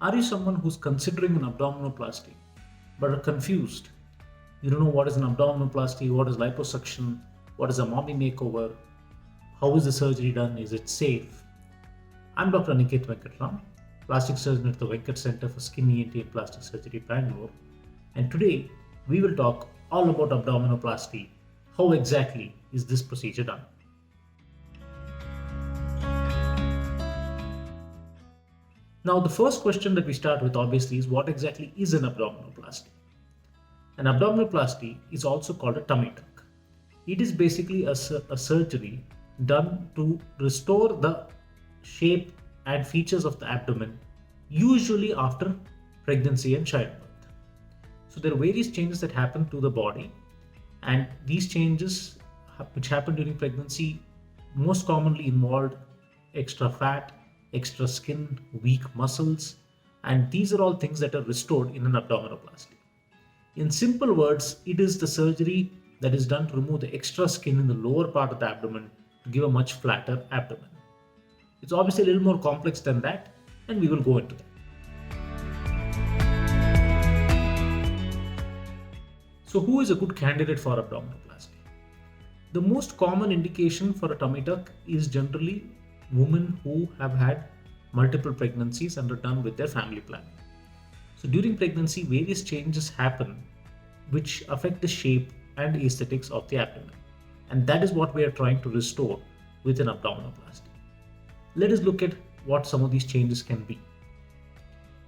Are you someone who's considering an abdominoplasty but are confused? You don't know what is an abdominoplasty, what is liposuction, what is a mommy makeover, how is the surgery done, is it safe? I'm Dr. Aniket Venkatram, plastic surgeon at the Venkat Center for Skin ENT and Plastic Surgery, Bangalore. And today we will talk all about abdominoplasty. How exactly is this procedure done? Now, the first question that we start with obviously is what exactly is an abdominoplasty? An abdominoplasty is also called a tummy tuck. It is basically a surgery done to restore the shape and features of the abdomen, usually after pregnancy and childbirth. So, there are various changes that happen to the body, and these changes, which happen during pregnancy, most commonly involved extra fat, extra skin, weak muscles, and these are all things that are restored in an abdominoplasty. In simple words, it is the surgery that is done to remove the extra skin in the lower part of the abdomen to give a much flatter abdomen. It's obviously a little more complex than that, and we will go into that. So, who is a good candidate for abdominoplasty? The most common indication for a tummy tuck is generally women who have had multiple pregnancies and are done with their family planning. So during pregnancy, various changes happen which affect the shape and aesthetics of the abdomen. And that is what we are trying to restore with an abdominoplasty. Let us look at what some of these changes can be.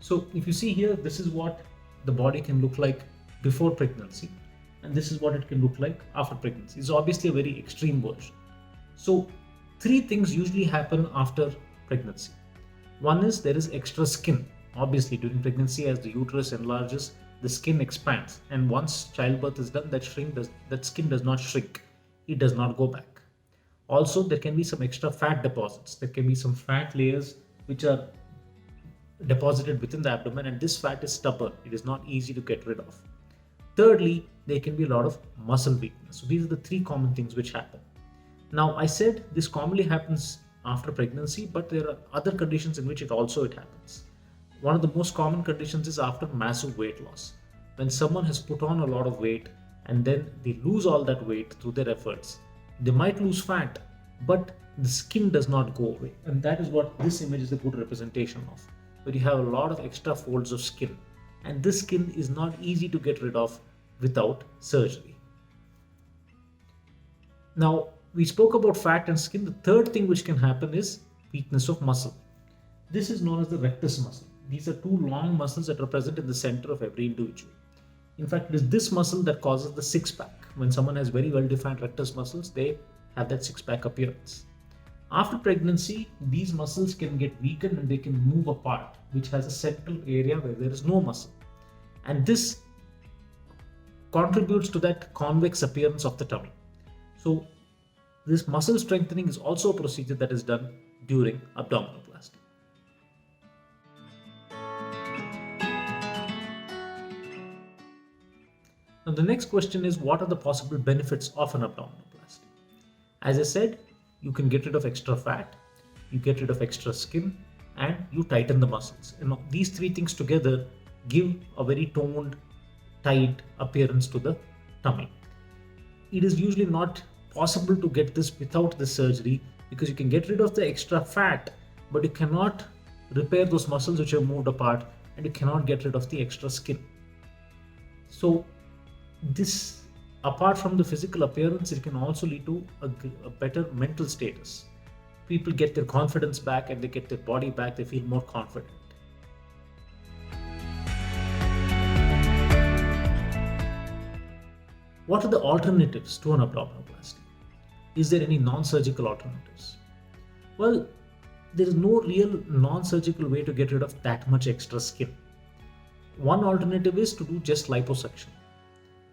So if you see here, this is what the body can look like before pregnancy, and this is what it can look like after pregnancy. It's obviously a very extreme version. So three things usually happen after pregnancy. One is there is extra skin. Obviously, during pregnancy, as the uterus enlarges, the skin expands, and once childbirth is done, that skin does not shrink. It does not go back. Also, there can be some extra fat deposits. There can be some fat layers which are deposited within the abdomen, and this fat is stubborn. It is not easy to get rid of. Thirdly, there can be a lot of muscle weakness. So these are the three common things which happen. Now, I said this commonly happens after pregnancy, but there are other conditions in which it happens. One of the most common conditions is after massive weight loss. When someone has put on a lot of weight and then they lose all that weight through their efforts, they might lose fat, but the skin does not go away. And that is what this image is a good representation of, where you have a lot of extra folds of skin. And this skin is not easy to get rid of without surgery. Now, we spoke about fat and skin. The third thing which can happen is weakness of muscle. This is known as the rectus muscle. These are two long muscles that are present in the center of every individual. In fact, it is this muscle that causes the six pack. When someone has very well defined rectus muscles, they have that six pack appearance. After pregnancy, these muscles can get weakened and they can move apart, which has a central area where there is no muscle. And this contributes to that convex appearance of the tummy. So, this muscle strengthening is also a procedure that is done during abdominoplasty. Now, the next question is what are the possible benefits of an abdominoplasty? As I said, you can get rid of extra fat, you get rid of extra skin, and you tighten the muscles. And these three things together give a very toned, tight appearance to the tummy. It is usually not possible to get this without the surgery because you can get rid of the extra fat, but you cannot repair those muscles which have moved apart, and you cannot get rid of the extra skin. So this, apart from the physical appearance, it can also lead to a better mental status. People get their confidence back and they get their body back, they feel more confident. What are the alternatives to an abdominoplasty? Is there any non-surgical alternatives? Well, there is no real non-surgical way to get rid of that much extra skin. One alternative is to do just liposuction.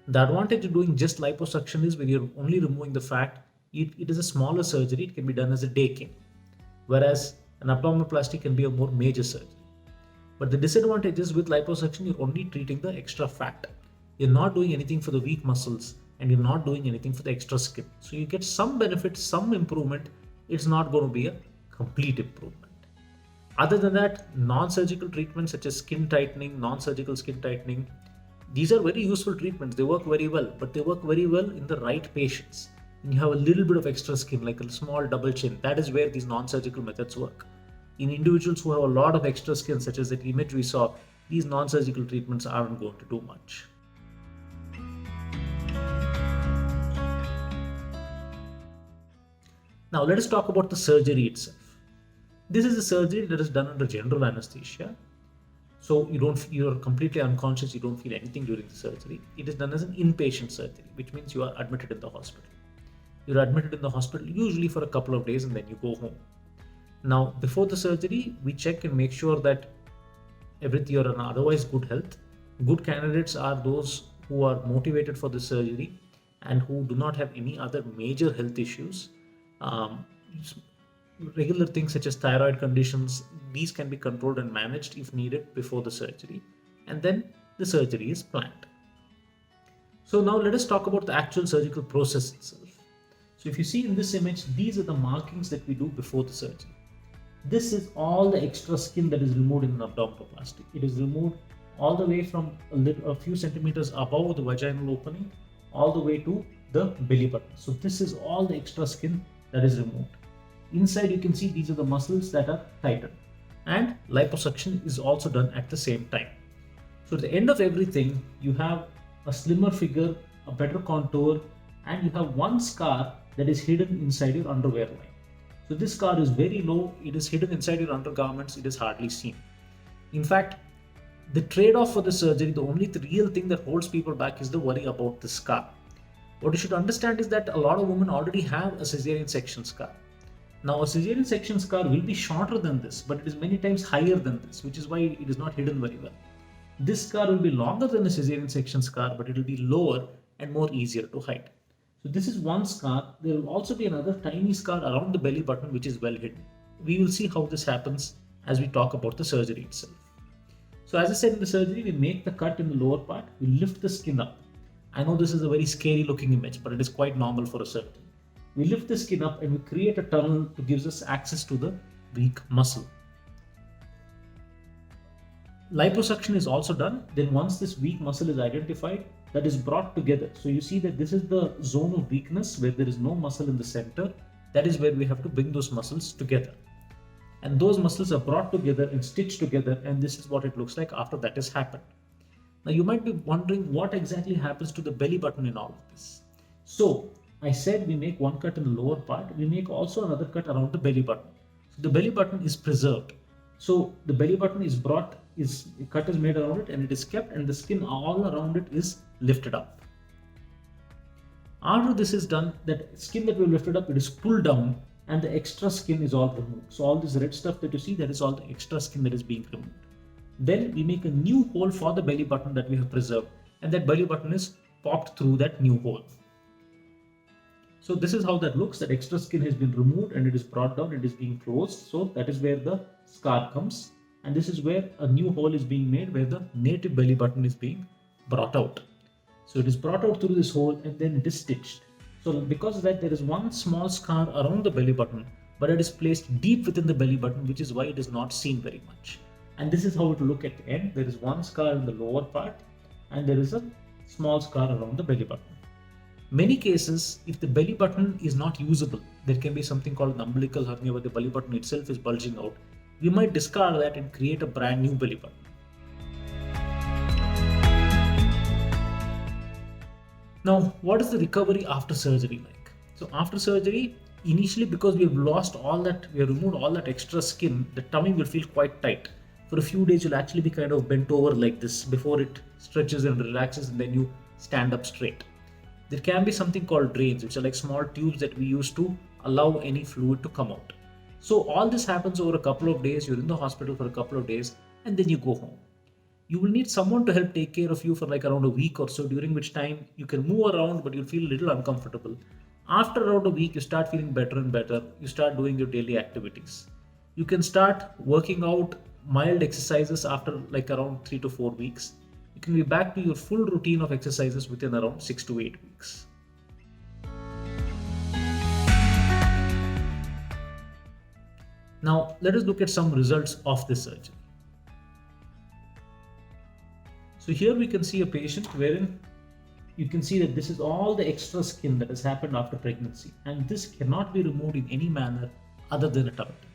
The advantage of doing just liposuction is when you're only removing the fat, it is a smaller surgery, it can be done as a day king. Whereas an abdominoplasty can be a more major surgery. But the disadvantage is with liposuction, you're only treating the extra fat. You're not doing anything for the weak muscles and you're not doing anything for the extra skin. So you get some benefit, some improvement. It's not going to be a complete improvement. Other than that, non-surgical treatments such as skin tightening, non-surgical skin tightening, these are very useful treatments. They work very well, but they work very well in the right patients. When you have a little bit of extra skin, like a small double chin, that is where these non-surgical methods work. In individuals who have a lot of extra skin, such as that image we saw, these non-surgical treatments aren't going to do much. Now let us talk about the surgery itself. This is a surgery that is done under general anesthesia. So you're completely unconscious, you don't feel anything during the surgery. It is done as an inpatient surgery, which means you are admitted in the hospital. You're admitted in the hospital usually for a couple of days and then you go home. Now, before the surgery, we check and make sure that everything you're in otherwise good health. Good candidates are those who are motivated for the surgery and who do not have any other major health issues. Um, Regular things such as thyroid conditions, these can be controlled and managed if needed before the surgery, and then the surgery is planned. So now let us talk about the actual surgical process itself. So if you see in this image, these are the markings that we do before the surgery. This is all the extra skin that is removed in an abdominoplasty. It is removed all the way from a few centimeters above the vaginal opening all the way to the belly button. So this is all the extra skin that is removed. Inside you can see these are the muscles that are tightened, and liposuction is also done at the same time. So at the end of everything, you have a slimmer figure, a better contour, and you have one scar that is hidden inside your underwear line. So this scar is very low, it is hidden inside your undergarments, it is hardly seen. In fact, the trade-off for the surgery, the only real thing that holds people back is the worry about the scar. What you should understand is that a lot of women already have a cesarean section scar. Now, a cesarean section scar will be shorter than this, but it is many times higher than this, which is why it is not hidden very well. This scar will be longer than a cesarean section scar, but it will be lower and more easier to hide. So this is one scar. There will also be another tiny scar around the belly button, which is well hidden. We will see how this happens as we talk about the surgery itself. So as I said, in the surgery, we make the cut in the lower part, we lift the skin up. I know this is a very scary looking image, but it is quite normal for a surgeon. We lift the skin up and we create a tunnel to give us access to the weak muscle. Liposuction is also done. Then once this weak muscle is identified, that is brought together. So you see that this is the zone of weakness where there is no muscle in the center. That is where we have to bring those muscles together. And those muscles are brought together and stitched together, and this is what it looks like after that has happened. Now you might be wondering what exactly happens to the belly button in all of this. So I said we make one cut in the lower part, we make also another cut around the belly button. So the belly button is preserved. So the belly button is brought, a cut is made around it and it is kept, and the skin all around it is lifted up. After this is done, that skin that we lifted up, it is pulled down and the extra skin is all removed. So all this red stuff that you see, that is all the extra skin that is being removed. Then we make a new hole for the belly button that we have preserved, and that belly button is popped through that new hole. So this is how that looks. That extra skin has been removed and it is brought down, it is being closed. So that is where the scar comes, and this is where a new hole is being made where the native belly button is being brought out. So it is brought out through this hole and then it is stitched. So because of that, there is one small scar around the belly button, but it is placed deep within the belly button, which is why it is not seen very much. And this is how it will look at the end. There is one scar in the lower part and there is a small scar around the belly button. Many cases, if the belly button is not usable, there can be something called an umbilical hernia where the belly button itself is bulging out. We might discard that and create a brand new belly button. Now, what is the recovery after surgery like? So after surgery, initially because we have lost all that, we have removed all that extra skin, the tummy will feel quite tight. For a few days, you'll actually be kind of bent over like this before it stretches and relaxes, and then you stand up straight. There can be something called drains, which are like small tubes that we use to allow any fluid to come out. So all this happens over a couple of days. You're in the hospital for a couple of days and then you go home. You will need someone to help take care of you for like around a week or so, during which time you can move around, but you'll feel a little uncomfortable. After around a week, you start feeling better and better. You start doing your daily activities. You can start working out mild exercises after like around 3 to 4 weeks. You can be back to your full routine of exercises within around 6 to 8 weeks. Now let us look at some results of this surgery. So here we can see a patient wherein you can see that this is all the extra skin that has happened after pregnancy, and this cannot be removed in any manner other than a tummy tuck.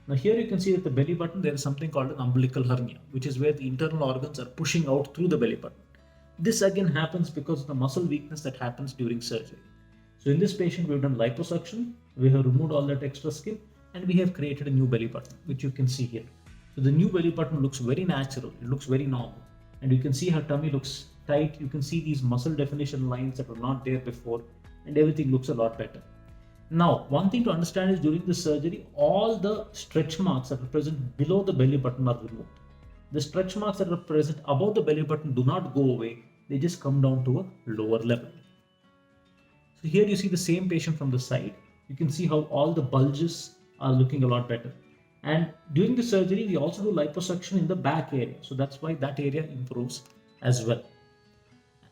Now here you can see at the belly button there is something called an umbilical hernia, which is where the internal organs are pushing out through the belly button. This again happens because of the muscle weakness that happens during surgery. So in this patient we've done liposuction, we have removed all that extra skin, and we have created a new belly button, which you can see here. So the new belly button looks very natural, it looks very normal, and you can see her tummy looks tight. You can see these muscle definition lines that were not there before, and everything looks a lot better. Now, one thing to understand is during the surgery, all the stretch marks that are present below the belly button are removed. The stretch marks that are present above the belly button do not go away, they just come down to a lower level. So here you see the same patient from the side. You can see how all the bulges are looking a lot better. And during the surgery, we also do liposuction in the back area. So that's why that area improves as well.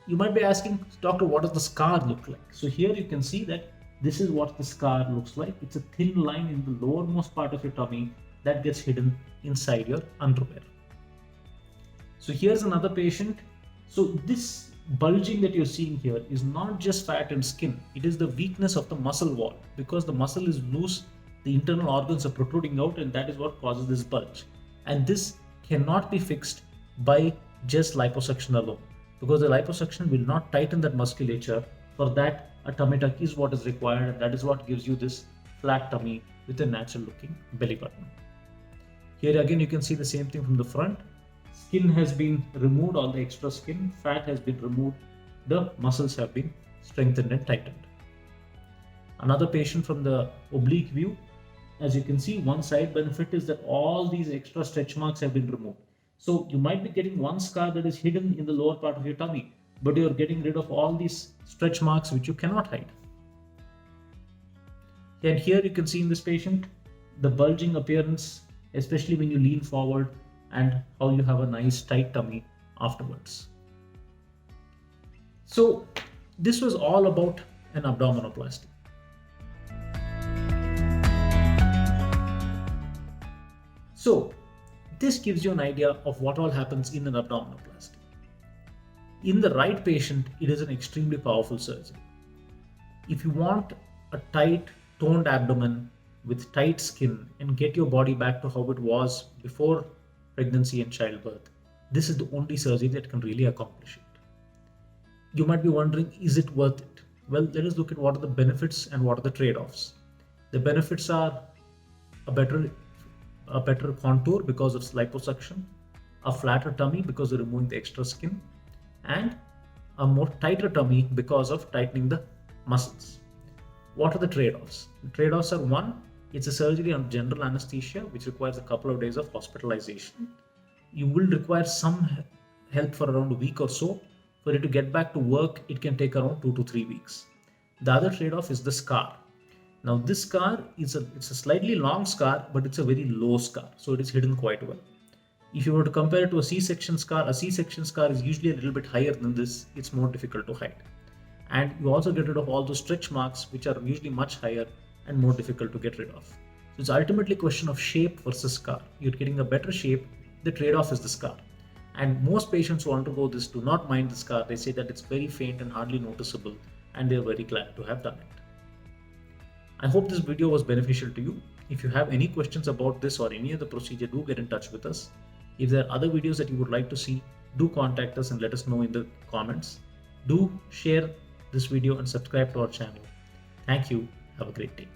You might be asking, doctor, what does the scar look like? So here you can see that this is what the scar looks like. It's a thin line in the lowermost part of your tummy that gets hidden inside your underwear. So here's another patient. So this bulging that you're seeing here is not just fat and skin. It is the weakness of the muscle wall. Because the muscle is loose, the internal organs are protruding out, and that is what causes this bulge. And this cannot be fixed by just liposuction alone, because the liposuction will not tighten that musculature. For that, a tummy tuck is what is required, and that is what gives you this flat tummy with a natural looking belly button. Here again you can see the same thing from the front. Skin has been removed, all the extra skin, fat has been removed, the muscles have been strengthened and tightened. Another patient from the oblique view. As you can see, one side benefit is that all these extra stretch marks have been removed. So you might be getting one scar that is hidden in the lower part of your tummy, but you're getting rid of all these stretch marks which you cannot hide. And here you can see in this patient the bulging appearance, especially when you lean forward, and how you have a nice tight tummy afterwards. So this was all about an abdominoplasty. So this gives you an idea of what all happens in an abdominoplasty. In the right patient, it is an extremely powerful surgery. If you want a tight, toned abdomen with tight skin and get your body back to how it was before pregnancy and childbirth, this is the only surgery that can really accomplish it. You might be wondering, is it worth it? Well, let us look at what are the benefits and what are the trade-offs. The benefits are a better contour because of liposuction, a flatter tummy because of removing the extra skin, and a more tighter tummy because of tightening the muscles. What are the trade-offs? The trade-offs are: one, it's a surgery on general anesthesia, which requires a couple of days of hospitalization. You will require some help for around a week or so. For it to get back to work, it can take around 2 to 3 weeks. The other trade-off is the scar. Now this scar it's a slightly long scar, but it's a very low scar, so it is hidden quite well. If you were to compare it to a C-section scar is usually a little bit higher than this. It's more difficult to hide. And you also get rid of all those stretch marks, which are usually much higher and more difficult to get rid of. So it's ultimately a question of shape versus scar. You're getting a better shape, the trade-off is the scar. And most patients who undergo this do not mind the scar. They say that it's very faint and hardly noticeable, and they're very glad to have done it. I hope this video was beneficial to you. If you have any questions about this or any other procedure, do get in touch with us. If there are other videos that you would like to see, do contact us and let us know in the comments. Do share this video and subscribe to our channel. Thank you. Have a great day.